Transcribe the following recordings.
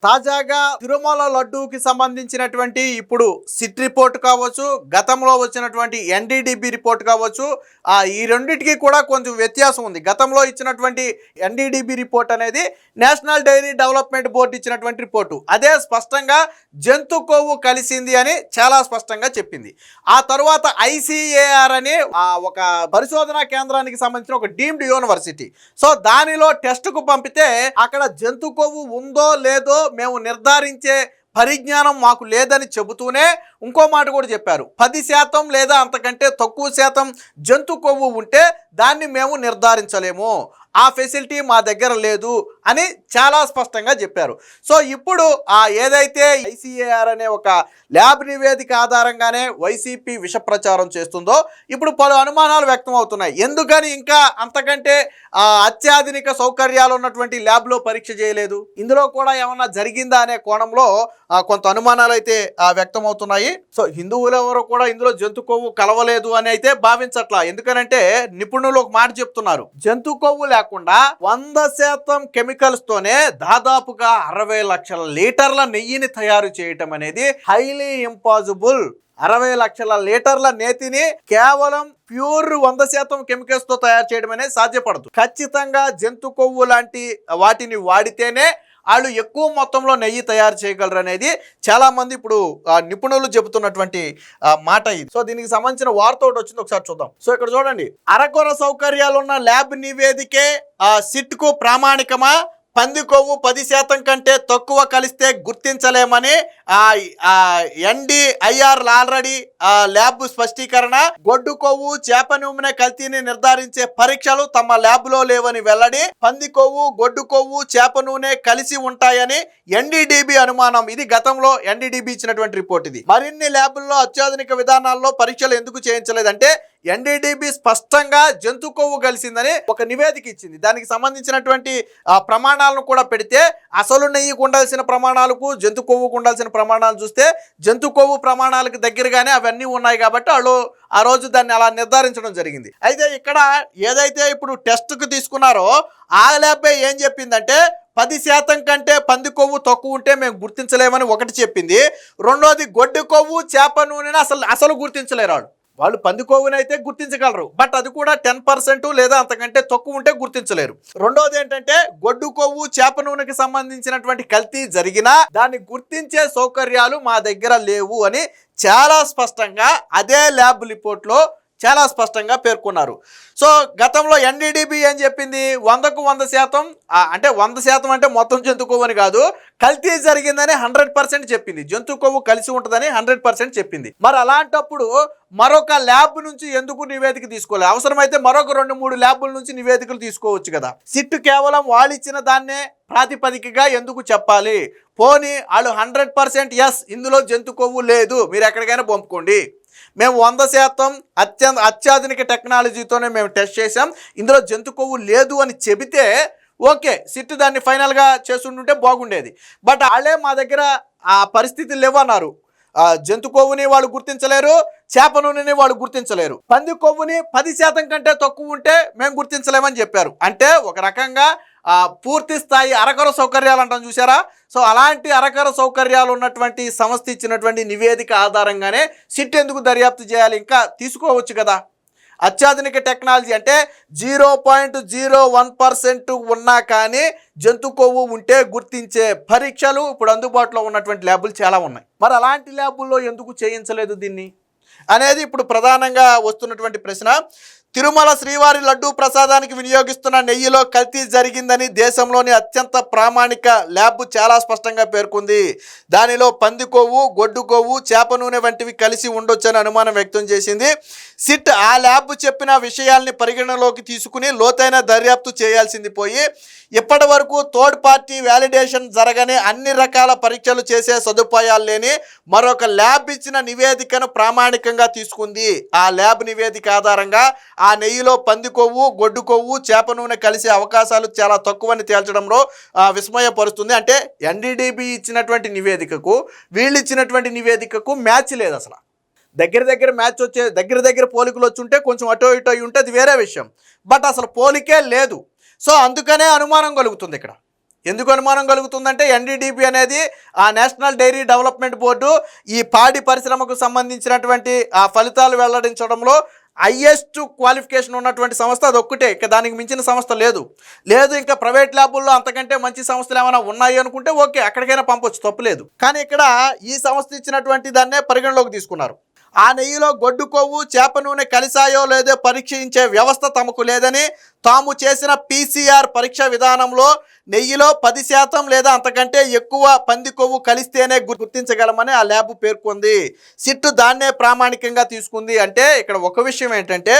తాజాగా తిరుమల లడ్డూకి సంబంధించినటువంటి ఇప్పుడు సిట్ రిపోర్ట్ కావచ్చు, గతంలో వచ్చినటువంటి ఎన్డీడీబీ రిపోర్ట్ కావచ్చు, ఈ రెండింటికి కూడా కొంచెం వ్యత్యాసం ఉంది. గతంలో ఇచ్చినటువంటి ఎన్డీడీబీ రిపోర్ట్ అనేది నేషనల్ డైరీ డెవలప్మెంట్ బోర్డు ఇచ్చినటువంటి రిపోర్టు. అదే స్పష్టంగా జంతు కొవ్వు కలిసింది అని చాలా స్పష్టంగా చెప్పింది. ఆ తర్వాత ఐసీఏఆర్ అని ఒక పరిశోధనా కేంద్రానికి సంబంధించిన ఒక డీమ్డ్ యూనివర్సిటీ, సో దానిలో టెస్టుకు పంపితే అక్కడ జంతు కొవ్వు ఉందో లేదో మేము నిర్ధారించే పరిజ్ఞానం మాకు లేదని చెబుతూనే ఇంకో మాట కూడా చెప్పారు. 10% లేదా అంతకంటే తక్కువ శాతం జంతు కొవ్వు ఉంటే దాన్ని మేము నిర్ధారించలేము, ఆ ఫెసిలిటీ మా దగ్గర లేదు అని చాలా స్పష్టంగా చెప్పారు. సో ఇప్పుడు ఏదైతే ఐసీఏఆర్ అనే ఒక ల్యాబ్ నివేదిక ఆధారంగానే వైసీపీ విష ప్రచారం చేస్తుందో ఇప్పుడు పలు అనుమానాలు వ్యక్తం అవుతున్నాయి. ఎందుకని ఇంకా అంతకంటే అత్యాధునిక సౌకర్యాలు ఉన్నటువంటి ల్యాబ్లో పరీక్ష చేయలేదు, ఇందులో కూడా ఏమన్నా జరిగిందా అనే కోణంలో కొంత అనుమానాలు అయితే వ్యక్తం అవుతున్నాయి. సో హిందువులు ఎవరు కూడా ఇందులో జంతు కొవ్వు కలవలేదు అని అయితే భావించట్లా. ఎందుకనంటే నిపుణులు ఒక మాట చెప్తున్నారు, జంతు కొవ్వు లేకుండా 100% కెమికల్స్ తోనే దాదాపుగా 60 లక్షల లీటర్ల నెయ్యిని తయారు చేయటం అనేది హైలీ ఇంపాసిబుల్. 60 లక్షల లీటర్ల నేతిని కేవలం ప్యూర్ 100% కెమికల్స్ తో తయారు చేయడం అనేది సాధ్యపడదు. ఖచ్చితంగా జంతు కొవ్వు లాంటి వాటిని వాడితేనే వాళ్ళు ఎక్కువ మొత్తంలో నెయ్యి తయారు చేయగలరు అనేది చాలా మంది ఇప్పుడు నిపుణులు చెబుతున్నటువంటి మాట ఇది. సో దీనికి సంబంధించిన వార్త ఒకటి వచ్చింది, ఒకసారి చూద్దాం. సో ఇక్కడ చూడండి, అరకొర సౌకర్యాలు ఉన్న ల్యాబ్ నివేదికే సిట్ కు ప్రామాణికమా, పంది కొవ్వు 10% కంటే తక్కువ కలిస్తే గుర్తించలేమని ఎన్డీఐఆర్ ఆల్రెడీ ల్యాబ్ స్పష్టీకరణ. గొడ్డు కొవ్వు, చేప నూనె కల్తీని నిర్ధారించే పరీక్షలు తమ ల్యాబ్ లో లేవని వెల్లడి. పంది కొవ్వు, గొడ్డు కొవ్వు, చేప నూనె కలిసి ఉంటాయని ఎన్డీడీబీ అనుమానం. ఇది గతంలో ఎన్డీడీబీ ఇచ్చినటువంటి రిపోర్ట్. ఇది మరిన్ని ల్యాబుల్లో అత్యాధునిక విధానాల్లో పరీక్షలు ఎందుకు చేయించలేదంటే ఎన్డీడీబీ స్పష్టంగా జంతు కొవ్వు కలిసిందని ఒక నివేదిక ఇచ్చింది. దానికి సంబంధించినటువంటి ప్రమాణాలను కూడా పెడితే అసలు నెయ్యికి ఉండాల్సిన ప్రమాణాలకు జంతు కొవ్వుకు ఉండాల్సిన ప్రమాణాలు చూస్తే జంతు కొవ్వు ప్రమాణాలకు దగ్గరగానే అవన్నీ ఉన్నాయి కాబట్టి వాళ్ళు ఆ రోజు దాన్ని అలా నిర్ధారించడం జరిగింది. అయితే ఇక్కడ ఏదైతే ఇప్పుడు టెస్ట్కు తీసుకున్నారో ఆ ల్యాబ్ ఏం చెప్పిందంటే 10% కంటే పంది కొవ్వు తక్కువ ఉంటే మేము గుర్తించలేమని ఒకటి చెప్పింది. రెండోది గొడ్డు కొవ్వు, చేప నూనెని అసలు గుర్తించలేరు వాళ్ళు పంది కొవ్వునైతే గుర్తించగలరు, బట్ అది కూడా 10% లేదా అంతకంటే తక్కువ ఉంటే గుర్తించలేరు. రెండోది ఏంటంటే గొడ్డు కొవ్వు, చేప నూనెకి సంబంధించినటువంటి కల్తీ జరిగినా దాన్ని గుర్తించే సౌకర్యాలు మా దగ్గర లేవు అని చాలా స్పష్టంగా అదే ల్యాబ్ రిపోర్ట్లో చాలా స్పష్టంగా పేర్కొన్నారు. సో గతంలో ఎన్డీడీబీ ఏం చెప్పింది, 100కు 100%, అంటే 100% అంటే మొత్తం జంతు కొవ్వు అని కాదు, కల్తీ జరిగిందని 100% చెప్పింది. జంతు కొవ్వు కలిసి ఉంటుందని 100% చెప్పింది. మరి అలాంటప్పుడు మరొక ల్యాబ్ నుంచి ఎందుకు నివేదిక తీసుకోలేదు? అవసరమైతే మరొక 2-3 ల్యాబుల నుంచి నివేదికలు తీసుకోవచ్చు కదా. సిట్ కేవలం వాళ్ళు ఇచ్చిన దాన్నే ప్రాతిపదికగా ఎందుకు చెప్పాలి? పోనీ వాళ్ళు 100% ఎస్ ఇందులో జంతు కొవ్వు లేదు, మీరు ఎక్కడికైనా పంపుకోండి, మేము 100% అత్యాధునిక టెక్నాలజీతోనే మేము టెస్ట్ చేసాం, ఇందులో జంతు కొవ్వు లేదు అని చెబితే ఓకే, సిట్ దాన్ని ఫైనల్గా చేస్తుంటే బాగుండేది. బట్ వాళ్ళే మా దగ్గర ఆ పరిస్థితులు లేవన్నారు. జంతు కొవ్వుని వాళ్ళు గుర్తించలేరు, చేప నూనెని వాళ్ళు గుర్తించలేరు, పంది కొవ్వుని 10% కంటే తక్కువ ఉంటే మేము గుర్తించలేమని చెప్పారు. అంటే ఒక రకంగా పూర్తి స్థాయి అరకొర సౌకర్యాలు అంటాం చూసారా. సో అలాంటి అరకొర సౌకర్యాలు ఉన్నటువంటి సంస్థ ఇచ్చినటువంటి నివేదిక ఆధారంగానే సిట్ ఎందుకు దర్యాప్తు చేయాలి? ఇంకా తీసుకోవచ్చు కదా. అత్యాధునిక టెక్నాలజీ అంటే 0.01% ఉన్నా కానీ జంతు కొవ్వు ఉంటే గుర్తించే పరీక్షలు ఇప్పుడు అందుబాటులో ఉన్నటువంటి ల్యాబులు చాలా ఉన్నాయి. మరి అలాంటి ల్యాబుల్లో ఎందుకు చేయించలేదు దీన్ని అనేది ఇప్పుడు ప్రధానంగా వస్తున్నటువంటి ప్రశ్న. తిరుమల శ్రీవారి లడ్డూ ప్రసాదానికి వినియోగిస్తున్న నెయ్యిలో కల్తీ జరిగిందని దేశంలోని అత్యంత ప్రామాణిక ల్యాబ్ చాలా స్పష్టంగా పేర్కొంది. దానిలో పంది కొవ్వు, గొడ్డు కొవ్వు, చేప నూనె వంటివి కలిసి ఉండొచ్చని అనుమానం వ్యక్తం చేసింది. సిట్ ఆ ల్యాబ్ చెప్పిన విషయాల్ని పరిగణలోకి తీసుకుని లోతైన దర్యాప్తు చేయాల్సింది పోయి ఇప్పటి వరకు థర్డ్ పార్టీ వ్యాలిడేషన్ జరగని అన్ని రకాల పరీక్షలు చేసే సదుపాయాలు లేని మరొక ల్యాబ్ ఇచ్చిన నివేదికను ప్రామాణికంగా తీసుకుంది. ఆ ల్యాబ్ నివేదిక ఆధారంగా ఆ నెయ్యిలో పంది కొవ్వు, గొడ్డు కొవ్వు, చేప నూనె కలిసే అవకాశాలు చాలా తక్కువని తేల్చడంలో విస్మయపరుస్తుంది. అంటే ఎన్డీడీబీ ఇచ్చినటువంటి నివేదికకు వీళ్ళు ఇచ్చినటువంటి నివేదికకు మ్యాచ్ లేదు. అసలు దగ్గర మ్యాచ్ వచ్చే దగ్గర పోలికలు వచ్చి ఉంటే కొంచెం అటో ఇటో ఉంటే అది వేరే విషయం, బట్ అసలు పోలికే లేదు. సో అందుకనే అనుమానం కలుగుతుంది ఇక్కడ. ఎందుకు అనుమానం కలుగుతుందంటే ఎన్డీడీబీ అనేది ఆ నేషనల్ డైరీ డెవలప్మెంట్ బోర్డు ఈ పాడి పరిశ్రమకు సంబంధించినటువంటి ఆ ఫలితాలు వెల్లడించడంలో హైయెస్ట్ క్వాలిఫికేషన్ ఉన్నటువంటి సంస్థ అది ఒక్కటే, ఇక దానికి మించిన సంస్థ లేదు ఇంకా ప్రైవేట్ ల్యాబుల్లో అంతకంటే మంచి సంస్థలు ఏమైనా ఉన్నాయి అనుకుంటే ఓకే, అక్కడికైనా పంపొచ్చు, తప్పులేదు. కానీ ఇక్కడ ఈ సంస్థ ఇచ్చినటువంటి దాన్నే పరిగణలోకి తీసుకున్నారు. ఆ నెయ్యిలో గొడ్డు కొవ్వు చేప నూనె కలిసాయో లేదో పరీక్షించే వ్యవస్థ తమకు లేదని, తాము చేసిన పీసీఆర్ పరీక్ష విధానంలో నెయ్యిలో 10% లేదా అంతకంటే ఎక్కువ పంది కొవ్వు కలిస్తేనే గుర్తించగలమని ఆ ల్యాబ్ పేర్కొంది. సిట్టు దాన్నే ప్రామాణికంగా తీసుకుంది. అంటే ఇక్కడ ఒక విషయం ఏంటంటే,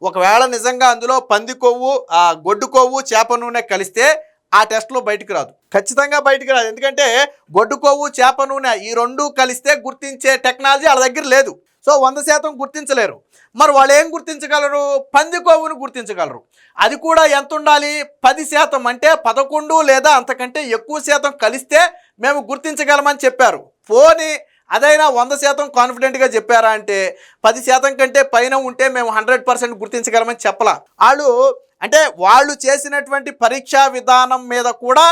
ఒకవేళ నిజంగా అందులో పంది కొవ్వు గొడ్డు కొవ్వు చేప నూనె కలిస్తే ఆ టెస్ట్లో బయటకు రాదు, ఖచ్చితంగా బయటకు రాదు. ఎందుకంటే గొడ్డు కొవ్వు చేప నూనె ఈ రెండు కలిస్తే గుర్తించే టెక్నాలజీ వాళ్ళ దగ్గర లేదు. సో 100% గుర్తించలేరు. మరి వాళ్ళు ఏం గుర్తించగలరు? పంది కొవ్వును గుర్తించగలరు. అది కూడా ఎంత ఉండాలి? 10%, అంటే 11 లేదా అంతకంటే ఎక్కువ శాతం కలిస్తే మేము గుర్తించగలమని చెప్పారు. పోనీ అదైనా 100% కాన్ఫిడెంట్గా చెప్పారా అంటే 10% కంటే పైన ఉంటే మేము 100% గుర్తించగలమని చెప్పలా. వాళ్ళు చేసినటువంటి పరీక్షా విధానం మీద కూడా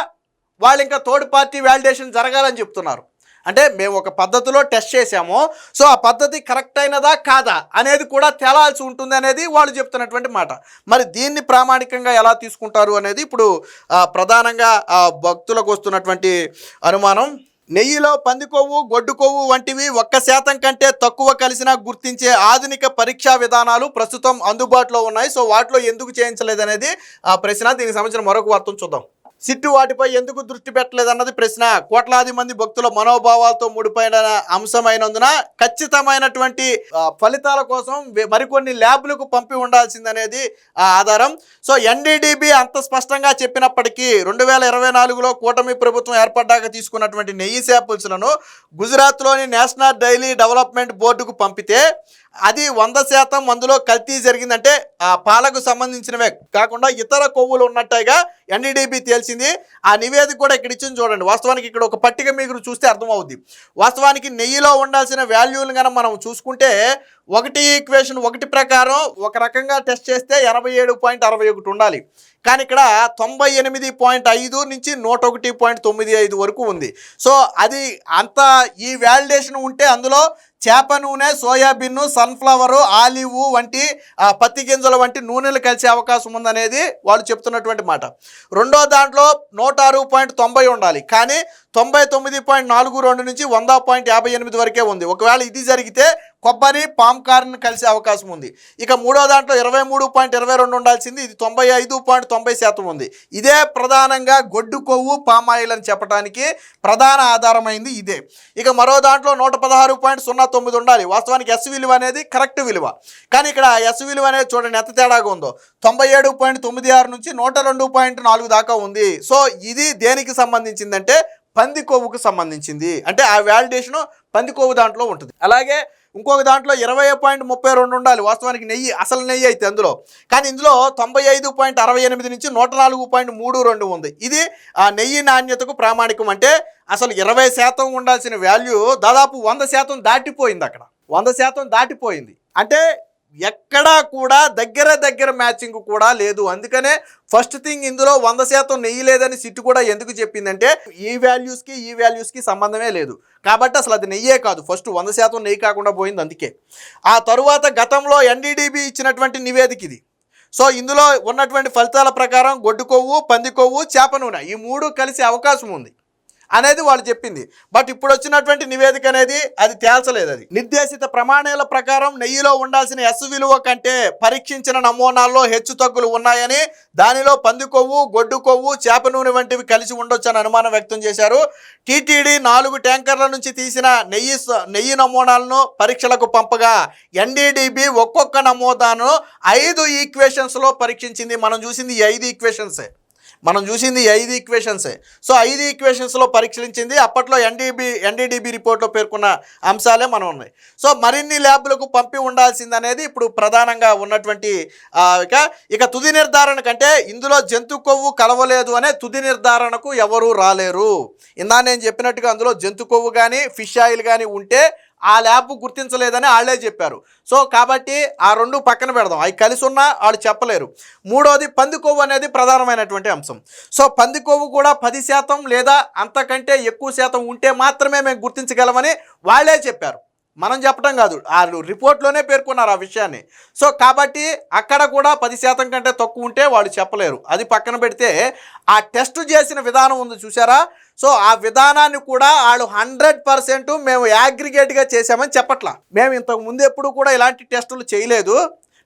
వాళ్ళు ఇంకా థర్డ్ పార్టీ వ్యాలిడేషన్ జరగాలని చెప్తున్నారు. అంటే మేము ఒక పద్ధతిలో టెస్ట్ చేసాము, సో ఆ పద్ధతి కరెక్ట్ అయినదా కాదా అనేది కూడా తేలాల్సి ఉంటుంది అనేది వాళ్ళు చెప్తున్నటువంటి మాట. మరి దీన్ని ప్రామాణికంగా ఎలా తీసుకుంటారు అనేది ఇప్పుడు ప్రధానంగా భక్తులకు వస్తున్నటువంటి అనుమానం. నెయ్యిలో పంది కొవ్వు గొడ్డు కొవ్వు వంటివి 1% కంటే తక్కువ కలిసినా గుర్తించే ఆధునిక పరీక్షా విధానాలు ప్రస్తుతం అందుబాటులో ఉన్నాయి. సో వాటిలో ఎందుకు చేయించలేదనేది ఆ ప్రశ్న. దీనికి సంబంధించిన మరొక వార్తను చూద్దాం. సిట్టు వాటిపై ఎందుకు దృష్టి పెట్టలేదన్నది ప్రశ్న. కోట్లాది మంది భక్తుల మనోభావాలతో ముడిపడిన అంశమైనందున ఖచ్చితమైనటువంటి ఫలితాల కోసం మరికొన్ని ల్యాబ్లకు పంపి ఉండాల్సిందనేది ఆధారం. సో ఎన్డీడీబీ అంత స్పష్టంగా చెప్పినప్పటికీ 2024లో కూటమి ప్రభుత్వం ఏర్పడ్డాక తీసుకున్నటువంటి నెయ్యి శాంపుల్స్లను గుజరాత్లోని నేషనల్ డైరీ డెవలప్మెంట్ బోర్డుకు పంపితే అది 100% అందులో కల్తీ జరిగిందంటే ఆ పాలకు సంబంధించినవే కాకుండా ఇతర కొవ్వులు ఉన్నట్టుగా ఎన్డీడీబీ తేల్చింది. ఆ నివేదిక కూడా ఇక్కడ ఇచ్చింది చూడండి. వాస్తవానికి ఇక్కడ ఒక పట్టిక మీకు చూస్తే అర్థమవుద్ది. వాస్తవానికి నెయ్యిలో ఉండాల్సిన వాల్యూలు కనుక మనం చూసుకుంటే ఈక్వేషన్ 1 ప్రకారం ఒక రకంగా టెస్ట్ చేస్తే 87.61 ఉండాలి. కానీ ఇక్కడ 98.5 నుంచి 101.95 వరకు ఉంది. సో అది అంత ఈ వ్యాలిడేషన్ ఉంటే అందులో చేప నూనె, సోయాబీన్, సన్ఫ్లవరు, ఆలివ్ వంటి పత్తి గింజల వంటి నూనెలు కలిసే అవకాశం ఉందనేది వాళ్ళు చెప్తున్నటువంటి మాట. రెండో దాంట్లో 106.90 ఉండాలి, కానీ 99.42 నుంచి 100.58 వరకే ఉంది. ఒకవేళ ఇది జరిగితే కొబ్బరి, పామ్ కార్న్ కలిసే అవకాశం ఉంది. ఇక మూడో దాంట్లో 23.22 ఉండాల్సింది, ఇది 95.90% ఉంది. ఇదే ప్రధానంగా గొడ్డు కొవ్వు, పామ్ ఆయిల్ అని చెప్పడానికి ప్రధాన ఆధారమైంది ఇదే. ఇక మరో దాంట్లో 116.09 ఉండాలి. వాస్తవానికి ఎస్ విలువ అనేది కరెక్ట్ విలువ, కానీ ఇక్కడ ఎస్ విలువ అనేది చూడండి ఎంత తేడాగా ఉందో. 97.96 నుంచి 102.4 దాకా ఉంది. సో ఇది దేనికి సంబంధించిందంటే పంది కొవ్వుకు సంబంధించింది. అంటే ఆ వ్యాలిడేషన్ పంది కొవ్వు దాంట్లో ఉంటుంది. అలాగే ఇంకొక దాంట్లో 20.32 ఉండాలి. వాస్తవానికి నెయ్యి, అసలు నెయ్యి అయితే అందులో, కానీ ఇందులో 95.68 నుంచి 104.32 ఉంది. ఇది ఆ నెయ్యి నాణ్యతకు ప్రామాణికం. అంటే అసలు 20% ఉండాల్సిన వాల్యూ దాదాపు 100% దాటిపోయింది. అక్కడ 100% దాటిపోయింది. అంటే ఎక్కడా కూడా దగ్గర మ్యాచింగ్ కూడా లేదు. అందుకనే ఫస్ట్ థింగ్ ఇందులో 100% నెయ్యి లేదని సిట్టు కూడా ఎందుకు చెప్పిందంటే ఈ వాల్యూస్కి సంబంధమే లేదు కాబట్టి అసలు అది నెయ్యే కాదు. ఫస్ట్ 100% నెయ్యి కాకుండా పోయింది అందుకే. ఆ తరువాత గతంలో ఎన్డీడీబీ ఇచ్చినటువంటి నివేదిక ఇది. సో ఇందులో ఉన్నటువంటి ఫలితాల ప్రకారం గొడ్డు కొవ్వు, పంది కొవ్వు, చేప నూనె ఈ 3 కలిసే అవకాశం ఉంది అనేది వాళ్ళు చెప్పింది. బట్ ఇప్పుడు వచ్చినటువంటి నివేదిక అనేది అది తేల్చలేదు. అది నిర్దేశిత ప్రమాణాల ప్రకారం నెయ్యిలో ఉండాల్సిన ఎస్ విలువ కంటే పరీక్షించిన నమూనాల్లో హెచ్చు తగ్గులు ఉన్నాయని, దానిలో పంది కొవ్వు, గొడ్డు కొవ్వు, చేప నూనె వంటివి కలిసి ఉండొచ్చని అనుమానం వ్యక్తం చేశారు. టీటీడీ 4 ట్యాంకర్ల నుంచి తీసిన నెయ్యి నమూనాలను పరీక్షలకు పంపగా ఎన్డీడీబీ ఒక్కొక్క నమూనాను 5 ఈక్వేషన్స్లో పరీక్షించింది. మనం చూసింది 5 ఈక్వేషన్సే. సో 5 ఈక్వేషన్స్లో పరీక్షించింది. అప్పట్లో ఎన్డీడీబీ రిపోర్ట్లో పేర్కొన్న అంశాలే మనం ఉన్నాయి. సో మరిన్ని ల్యాబ్లకు పంపి ఉండాల్సిందనేది ఇప్పుడు ప్రధానంగా ఉన్నటువంటి ఇక తుది నిర్ధారణ కంటే ఇందులో జంతు కొవ్వు కలవలేదు అనే తుది నిర్ధారణకు ఎవరూ రాలేరు. ఇందా నేను చెప్పినట్టుగా అందులో జంతు కొవ్వు కానీ ఫిష్ ఆయిల్ కానీ ఉంటే ఆ ల్యాబ్ గుర్తించలేదని వాళ్ళే చెప్పారు. సో కాబట్టి ఆ రెండు పక్కన పెడదాం, అవి కలిసి ఉన్నా వాళ్ళు చెప్పలేరు. మూడోది పంది కొవ్వు అనేది ప్రధానమైనటువంటి అంశం. సో పంది కొవ్వు కూడా 10% లేదా అంతకంటే ఎక్కువ శాతం ఉంటే మాత్రమే మేము గుర్తించగలమని వాళ్ళే చెప్పారు, మనం చెప్పడం కాదు, వాళ్ళు రిపోర్ట్లోనే పేర్కొన్నారు ఆ విషయాన్ని. సో కాబట్టి అక్కడ కూడా 10% కంటే తక్కువ ఉంటే వాళ్ళు చెప్పలేరు. అది పక్కన పెడితే ఆ టెస్ట్ చేసిన విధానం ఉంది చూసారా, సో ఆ విధానాన్ని కూడా వాళ్ళు 100% మేము అగ్రిగేట్గా చేసామని చెప్పట్లా. మేము ఇంతకు ముందు ఎప్పుడు కూడా ఇలాంటి టెస్టులు చేయలేదు,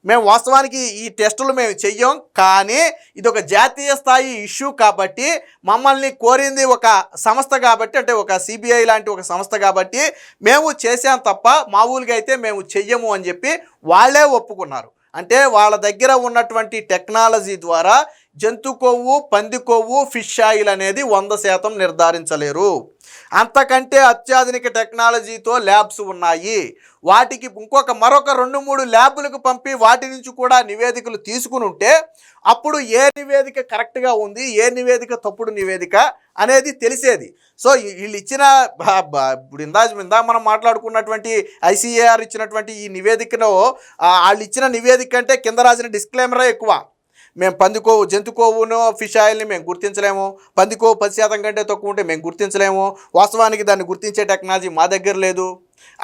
మేము వాస్తవానికి ఈ టెస్టులు మేము చెయ్యం, కానీ ఇది ఒక జాతీయ స్థాయి ఇష్యూ కాబట్టి మమ్మల్ని కోరింది ఒక సంస్థ కాబట్టి, అంటే ఒక సిబిఐ లాంటి ఒక సంస్థ కాబట్టి మేము చేసాం తప్ప మామూలుగా అయితే మేము చెయ్యము అని చెప్పి వాళ్ళే ఒప్పుకున్నారు. అంటే వాళ్ళ దగ్గర ఉన్నటువంటి టెక్నాలజీ ద్వారా జంతు కొవ్వు, పంది కొవ్వు, ఫిష్ ఆయిల్ అనేది 100% నిర్ధారించలేరు. అంతకంటే అత్యాధునిక టెక్నాలజీతో ల్యాబ్స్ ఉన్నాయి. వాటికి మరొక 2-3 ల్యాబులకు పంపి వాటి నుంచి కూడా నివేదికలు తీసుకుని ఉంటే అప్పుడు ఏ నివేదిక కరెక్ట్గా ఉంది, ఏ నివేదిక తప్పుడు నివేదిక అనేది తెలిసేది. సో వీళ్ళు ఇచ్చిన ఇప్పుడు ఇందా మనం మాట్లాడుకున్నటువంటి ఐసీఏఆర్ ఇచ్చినటువంటి ఈ నివేదికలో వాళ్ళు ఇచ్చిన నివేదిక అంటే కింద రాసిన డిస్క్లైమరే ఎక్కువ. మేము జంతు కొవ్వును, ఫిష్ ఆయిల్ని మేము గుర్తించలేము, పంది కొవ్వు 10% కంటే తక్కువ ఉంటే మేము గుర్తించలేము, వాస్తవానికి దాన్ని గుర్తించే టెక్నాలజీ మా దగ్గర లేదు.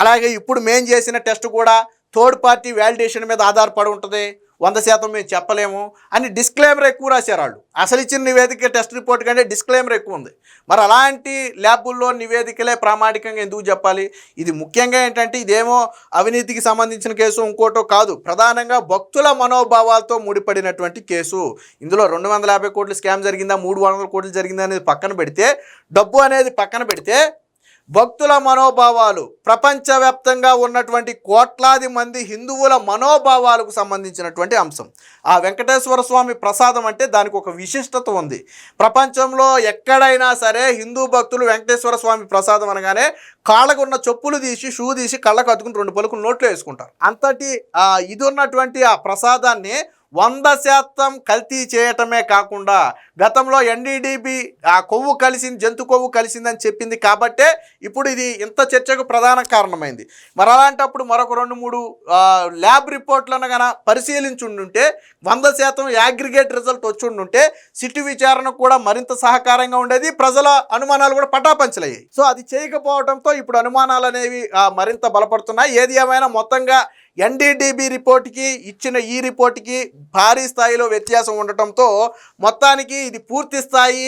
అలాగే ఇప్పుడు మేము చేసిన టెస్ట్ కూడా థర్డ్ పార్టీ వ్యాలిడేషన్ మీద ఆధారపడి ఉంటుంది, 100% మేము చెప్పలేము అని డిస్క్లైమర్ ఎక్కువ రాశారు వాళ్ళు. అసలు ఇచ్చిన నివేదిక టెస్ట్ రిపోర్ట్ కంటే డిస్క్లైమర్ ఎక్కువ ఉంది. మరి అలాంటి ల్యాబుల్లో నివేదికలే ప్రామాణికంగా ఎందుకు చెప్పాలి? ఇది ముఖ్యంగా ఏంటంటే ఇదేమో అవినీతికి సంబంధించిన కేసు ఇంకోటో కాదు, ప్రధానంగా భక్తుల మనోభావాలతో ముడిపడినటువంటి కేసు. ఇందులో 250 కోట్ల స్కామ్ జరిగిందా, 300 కోట్లు జరిగిందా అనేది పక్కన పెడితే, డబ్బు అనేది పక్కన పెడితే, భక్తుల మనోభావాలు, ప్రపంచవ్యాప్తంగా ఉన్నటువంటి కోట్లాది మంది హిందువుల మనోభావాలకు సంబంధించినటువంటి అంశం. ఆ వెంకటేశ్వర స్వామి ప్రసాదం అంటే దానికి ఒక విశిష్టత ఉంది. ప్రపంచంలో ఎక్కడైనా సరే హిందూ భక్తులు వెంకటేశ్వర స్వామి ప్రసాదం అనగానే కాళ్ళకు ఉన్న చెప్పులు తీసి, షూ తీసి కళ్ళకు అద్దుకుని 2 పలుకులు నోట్లో వేసుకుంటారు. అంతటి ఇది ఉన్నటువంటి ఆ ప్రసాదాన్ని 100% కల్తీ చేయటమే కాకుండా గతంలో ఎన్డీడీబీ ఆ కొవ్వు కలిసింది, జంతు కొవ్వు కలిసిందని చెప్పింది కాబట్టే ఇప్పుడు ఇది ఇంత చర్చకు ప్రధాన కారణమైంది. మరి అలాంటప్పుడు మరొక 2-3 ల్యాబ్ రిపోర్ట్లను కనుక పరిశీలించుండుంటే 100% అగ్రిగేట్ రిజల్ట్ వచ్చుండుంటే సిటీ విచారణకు కూడా మరింత సహకారంగా ఉండేది, ప్రజల అనుమానాలు కూడా పటాపంచలయ్యాయి. సో అది చేయకపోవడంతో ఇప్పుడు అనుమానాలు అనేవి మరింత బలపడుతున్నాయి. ఏది ఏమైనా మొత్తంగా ఎన్డీడీబీ రిపోర్ట్కి ఇచ్చిన ఈ రిపోర్ట్కి భారీ స్థాయిలో వ్యత్యాసం ఉండటంతో మొత్తానికి ఇది పూర్తి స్థాయి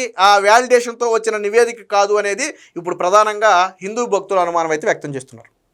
వ్యాలిడేషన్తో వచ్చిన నివేదిక కాదు అనేది ఇప్పుడు ప్రధానంగా హిందూ భక్తుల అనుమానం అయితే వ్యక్తం చేస్తున్నారు.